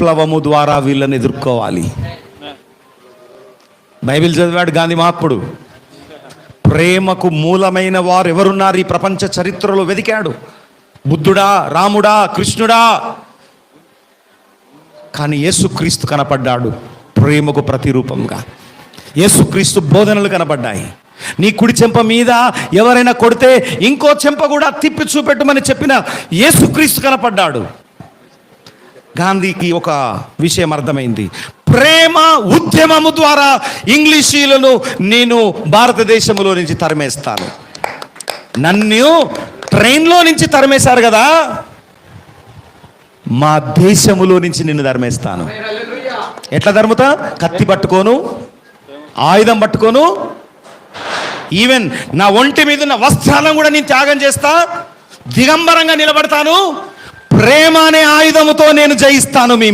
విప్లవము ద్వారా వీళ్ళని ఎదుర్కోవాలి. బైబిల్ చదివాడు గాంధీ మహాత్ముడు. ప్రేమకు మూలమైన వారు ఎవరున్నారు ఈ ప్రపంచ చరిత్రలో వెతికాడు. బుద్ధుడా, రాముడా, కృష్ణుడా? కానీ యేసుక్రీస్తు కనపడ్డాడు ప్రేమకు ప్రతిరూపంగా. యేసుక్రీస్తు బోధనలు కనపడ్డాయి. నీ కుడి చెంప మీద ఎవరైనా కొడితే ఇంకో చెంప కూడా తిప్పి చూపెట్టమని చెప్పిన యేసుక్రీస్తు కనపడ్డాడు. గాంధీకి ఒక విషయం అర్థమైంది. ప్రేమ ఉద్యమము ద్వారా ఇంగ్లీషీలను నేను భారతదేశంలో నుంచి తరిమేస్తాను. నన్ను ట్రైన్లో నుంచి తరిమేశారు కదా, మా దేశములో నుంచి నిన్ను తరిమేస్తాను. ఎట్లా తరుముతా? కత్తి పట్టుకోను, ఆయుధం పట్టుకోను, ఈవెన్ నా ఒంటి మీద ఉన్న వస్త్రాలను కూడా నేను త్యాగం చేస్తా, దిగంబరంగా నిలబడతాను. ప్రేమ అనే ఆయుధముతో నేను జయిస్తాను మీ